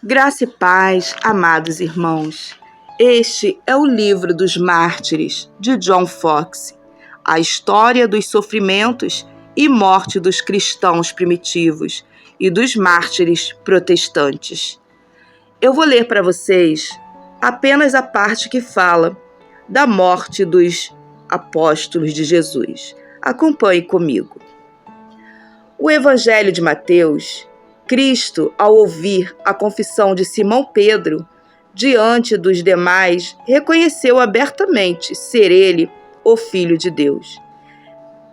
Graça e paz, amados irmãos. Este é o livro dos Mártires, de John Foxe, a história dos sofrimentos e morte dos cristãos primitivos e dos mártires protestantes. Eu vou ler para vocês apenas a parte que fala da morte dos apóstolos de Jesus. Acompanhe comigo. O Evangelho de Mateus, Cristo, ao ouvir a confissão de Simão Pedro, diante dos demais, reconheceu abertamente ser ele o Filho de Deus.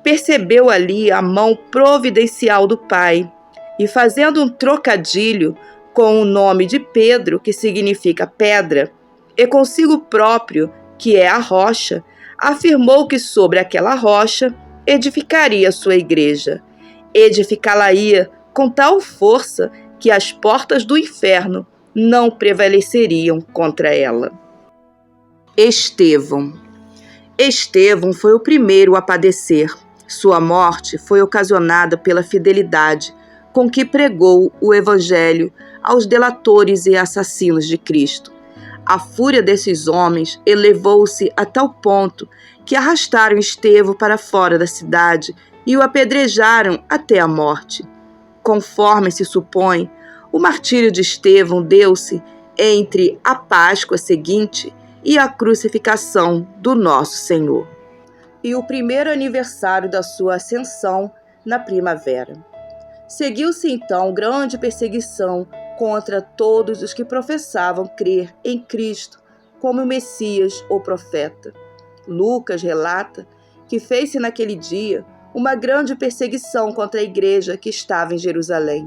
Percebeu ali a mão providencial do Pai e, fazendo um trocadilho com o nome de Pedro, que significa pedra, e consigo próprio, que é a rocha, afirmou que sobre aquela rocha edificaria sua igreja. Edificá-la-ia com tal força que as portas do inferno não prevaleceriam contra ela. Estevão foi o primeiro a padecer. Sua morte foi ocasionada pela fidelidade com que pregou o Evangelho aos delatores e assassinos de Cristo. A fúria desses homens elevou-se a tal ponto que arrastaram Estevão para fora da cidade e o apedrejaram até a morte. Conforme se supõe, o martírio de Estevão deu-se entre a Páscoa seguinte e a crucificação do nosso Senhor, e o primeiro aniversário da sua ascensão na primavera. Seguiu-se então grande perseguição contra todos os que professavam crer em Cristo como Messias ou profeta. Lucas relata que fez-se naquele dia uma grande perseguição contra a igreja que estava em Jerusalém,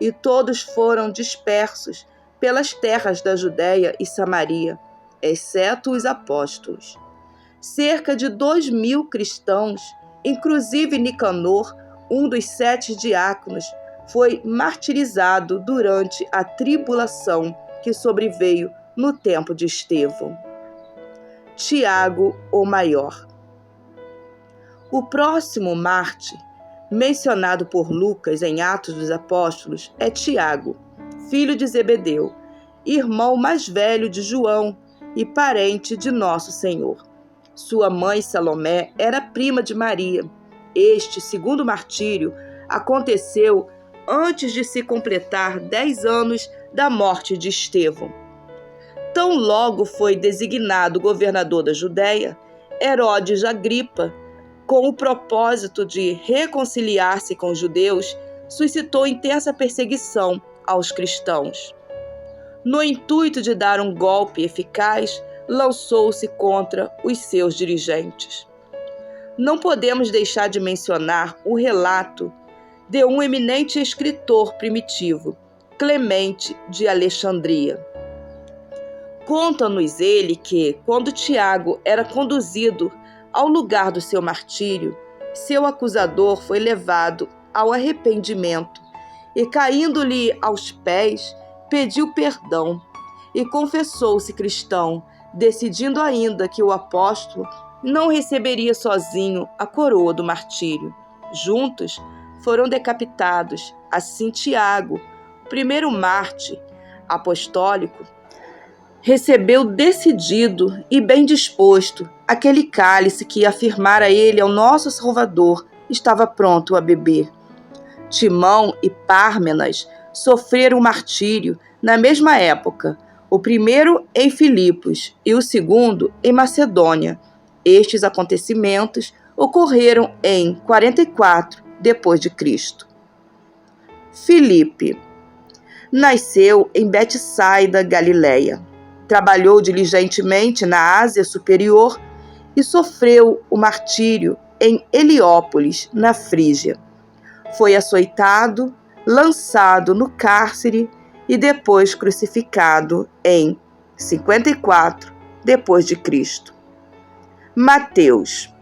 e todos foram dispersos pelas terras da Judéia e Samaria, exceto os apóstolos. Cerca de 2.000 cristãos, inclusive Nicanor, um dos 7 diáconos, foi martirizado durante a tribulação que sobreveio no tempo de Estevão. Tiago, o maior. O próximo mártir, mencionado por Lucas em Atos dos Apóstolos, é Tiago, filho de Zebedeu, irmão mais velho de João e parente de Nosso Senhor. Sua mãe Salomé era prima de Maria. Este segundo martírio aconteceu antes de se completar 10 anos da morte de Estevão. Tão logo foi designado governador da Judéia, Herodes Agripa, com o propósito de reconciliar-se com os judeus, suscitou intensa perseguição aos cristãos. No intuito de dar um golpe eficaz, lançou-se contra os seus dirigentes. Não podemos deixar de mencionar o relato de um eminente escritor primitivo, Clemente de Alexandria. Conta-nos ele que, quando Tiago era conduzido ao lugar do seu martírio, seu acusador foi levado ao arrependimento e, caindo-lhe aos pés, pediu perdão e confessou-se cristão, decidindo ainda que o apóstolo não receberia sozinho a coroa do martírio. Juntos foram decapitados. Assim, Tiago, o primeiro mártir apostólico, recebeu decidido e bem disposto aquele cálice que afirmara ele ao nosso Salvador estava pronto a beber. Timão e Pármenas sofreram martírio na mesma época, o primeiro em Filipos e o segundo em Macedônia. Estes acontecimentos ocorreram em 44 depois de Cristo. Filipe nasceu em Betsaida, Galileia. Trabalhou diligentemente na Ásia Superior e sofreu o martírio em Heliópolis, na Frígia. Foi açoitado, lançado no cárcere e depois crucificado em 54 depois de Cristo. Mateus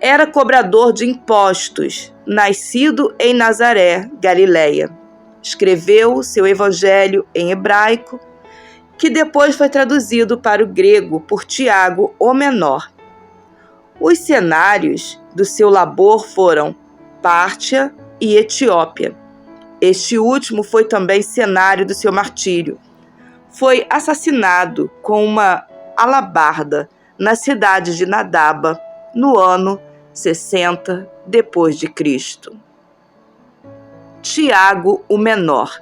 era cobrador de impostos, nascido em Nazaré, Galileia. Escreveu seu evangelho em hebraico, que depois foi traduzido para o grego por Tiago, o menor. Os cenários do seu labor foram Pártia e Etiópia. Este último foi também cenário do seu martírio. Foi assassinado com uma alabarda na cidade de Nadaba, no ano 60 depois de Cristo. Tiago o Menor.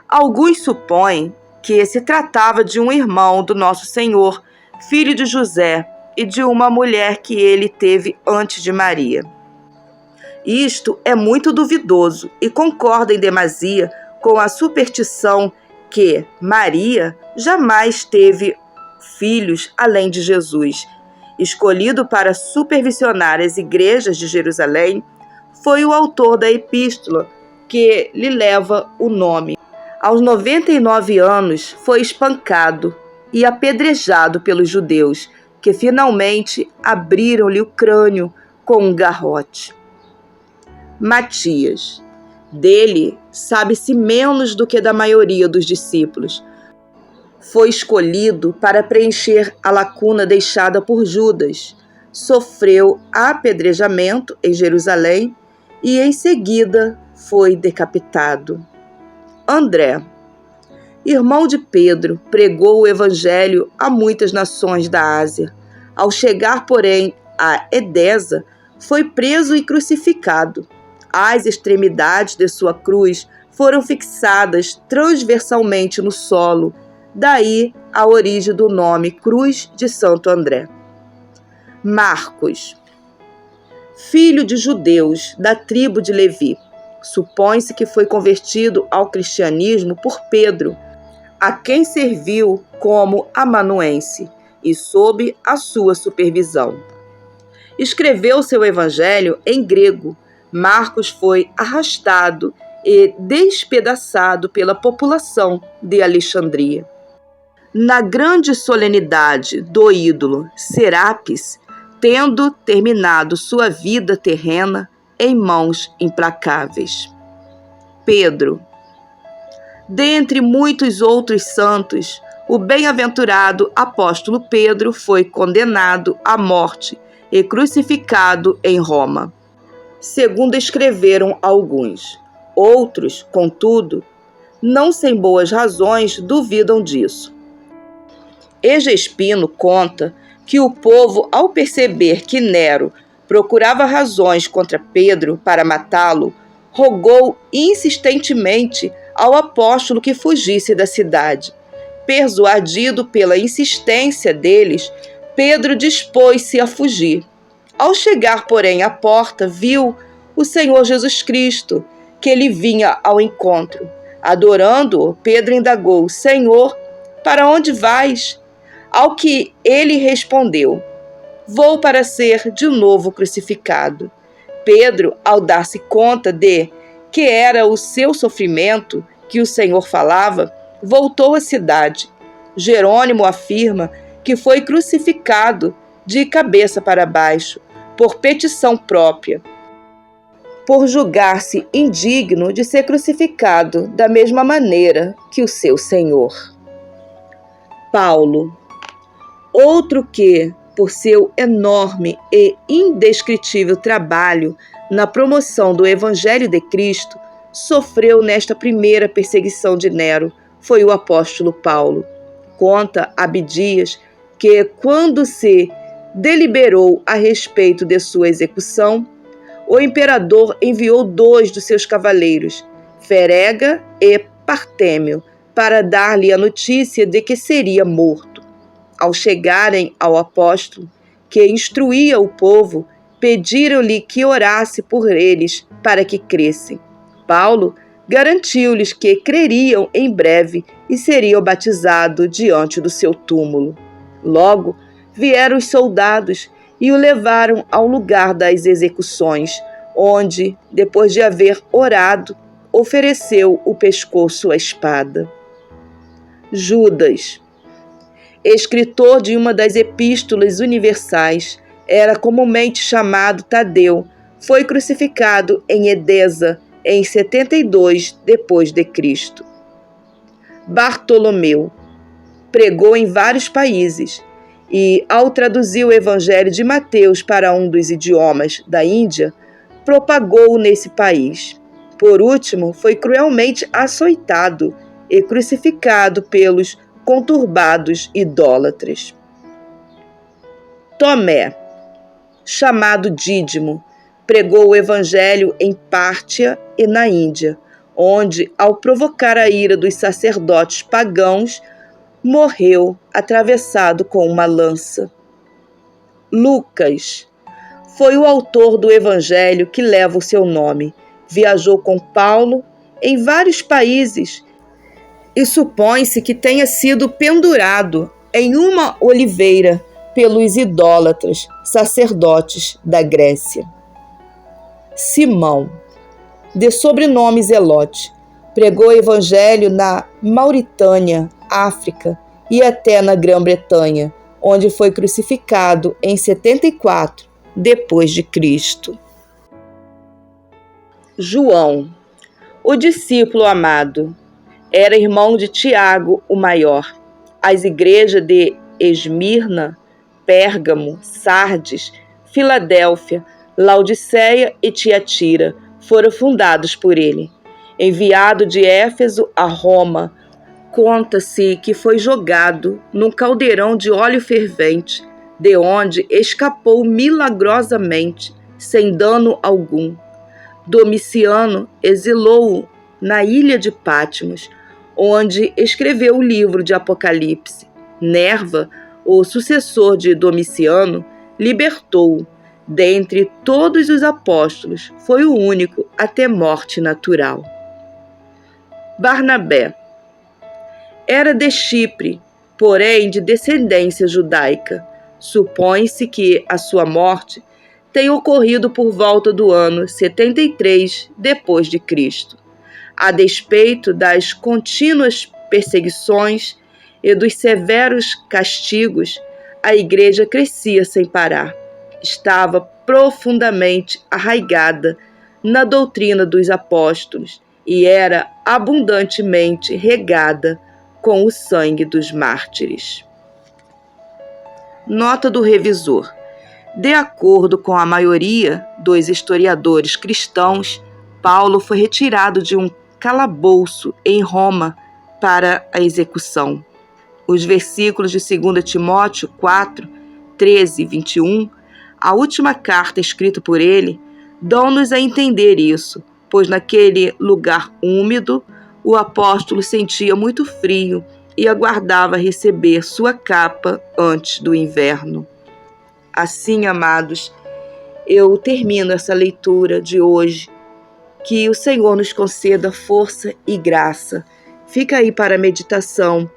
Alguns supõem que se tratava de um irmão do Nosso Senhor, filho de José, e de uma mulher que ele teve antes de Maria. Isto é muito duvidoso e concorda em demasia com a superstição que Maria jamais teve filhos além de Jesus. Escolhido para supervisionar as igrejas de Jerusalém, foi o autor da epístola que lhe leva o nome. Aos 99 anos, foi espancado e apedrejado pelos judeus, que finalmente abriram-lhe o crânio com um garrote. Matias. Dele sabe-se menos do que da maioria dos discípulos. Foi escolhido para preencher a lacuna deixada por Judas. Sofreu apedrejamento em Jerusalém e, em seguida, foi decapitado. André. Irmão de Pedro, pregou o evangelho a muitas nações da Ásia. Ao chegar, porém, a Edesa, foi preso e crucificado. As extremidades de sua cruz foram fixadas transversalmente no solo, daí a origem do nome Cruz de Santo André. Marcos. Filho de judeus da tribo de Levi. Supõe-se que foi convertido ao cristianismo por Pedro, a quem serviu como amanuense e sob a sua supervisão. Escreveu seu evangelho em grego. Marcos foi arrastado e despedaçado pela população de Alexandria. Na grande solenidade do ídolo Serapis, tendo terminado sua vida terrena em mãos implacáveis. Pedro. Dentre muitos outros santos, o bem-aventurado apóstolo Pedro foi condenado à morte e crucificado em Roma, segundo escreveram alguns. Outros, contudo, não sem boas razões, duvidam disso. Egespino conta que o povo, ao perceber que Nero procurava razões contra Pedro para matá-lo, rogou insistentemente ao apóstolo que fugisse da cidade. Persuadido pela insistência deles, Pedro dispôs-se a fugir. Ao chegar, porém, à porta, viu o Senhor Jesus Cristo, que lhe vinha ao encontro. Adorando-o, Pedro indagou: Senhor, para onde vais? Ao que ele respondeu: Vou para ser de novo crucificado. Pedro, ao dar-se conta de que era o seu sofrimento que o Senhor falava, voltou à cidade. Jerônimo afirma que foi crucificado de cabeça para baixo, por petição própria, por julgar-se indigno de ser crucificado da mesma maneira que o seu Senhor. Paulo. Outro que, por seu enorme e indescritível trabalho na promoção do Evangelho de Cristo, sofreu nesta primeira perseguição de Nero, foi o apóstolo Paulo. Conta Abdias que, quando se deliberou a respeito de sua execução, o imperador enviou 2 dos seus cavaleiros, Ferega e Partêmio, para dar-lhe a notícia de que seria morto. Ao chegarem ao apóstolo, que instruía o povo, pediram-lhe que orasse por eles para que crescem. Paulo garantiu-lhes que creriam em breve e seriam batizados diante do seu túmulo. Logo vieram os soldados e o levaram ao lugar das execuções, onde, depois de haver orado, ofereceu o pescoço à espada. Judas. Escritor de uma das epístolas universais, era comumente chamado Tadeu, foi crucificado em Edesa em 72 depois de Cristo. Bartolomeu. Pregou em vários países e, ao traduzir o Evangelho de Mateus para um dos idiomas da Índia, propagou-o nesse país. Por último, foi cruelmente açoitado e crucificado pelos conturbados idólatras. Tomé, chamado Dídimo, pregou o evangelho em Pártia e na Índia, onde, ao provocar a ira dos sacerdotes pagãos, morreu atravessado com uma lança. Lucas foi o autor do evangelho que leva o seu nome. Viajou com Paulo em vários países e supõe-se que tenha sido pendurado em uma oliveira pelos idólatras sacerdotes da Grécia. Simão, de sobrenome Zelote, pregou o evangelho na Mauritânia, África e até na Grã-Bretanha, onde foi crucificado em 74 depois de Cristo. João, o discípulo amado, era irmão de Tiago, o maior. As igrejas de Esmirna, Pérgamo, Sardes, Filadélfia, Laodiceia e Tiatira foram fundados por ele. Enviado de Éfeso a Roma, conta-se que foi jogado num caldeirão de óleo fervente, de onde escapou milagrosamente, sem dano algum. Domiciano exilou-o na ilha de Patmos, onde escreveu o livro de Apocalipse. Nerva, o sucessor de Domiciano, libertou-o. Dentre todos os apóstolos, foi o único a ter morte natural. Barnabé era de Chipre, porém de descendência judaica. Supõe-se que a sua morte tenha ocorrido por volta do ano 73 depois de Cristo. A despeito das contínuas perseguições e dos severos castigos, a igreja crescia sem parar. Estava profundamente arraigada na doutrina dos apóstolos e era abundantemente regada com o sangue dos mártires. Nota do revisor. De acordo com a maioria dos historiadores cristãos, Paulo foi retirado de um calabouço em Roma para a execução. Os versículos de 2 Timóteo 4, 13 e 21, a última carta escrita por ele, dão-nos a entender isso, pois naquele lugar úmido o apóstolo sentia muito frio e aguardava receber sua capa antes do inverno. Assim, amados, eu termino essa leitura de hoje. Que o Senhor nos conceda força e graça. Fica aí para a meditação.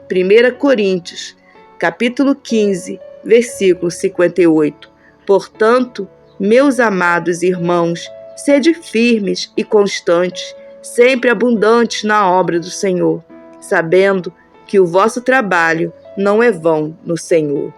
1 Coríntios, capítulo 15, versículo 58. Portanto, meus amados irmãos, sede firmes e constantes, sempre abundantes na obra do Senhor, sabendo que o vosso trabalho não é vão no Senhor.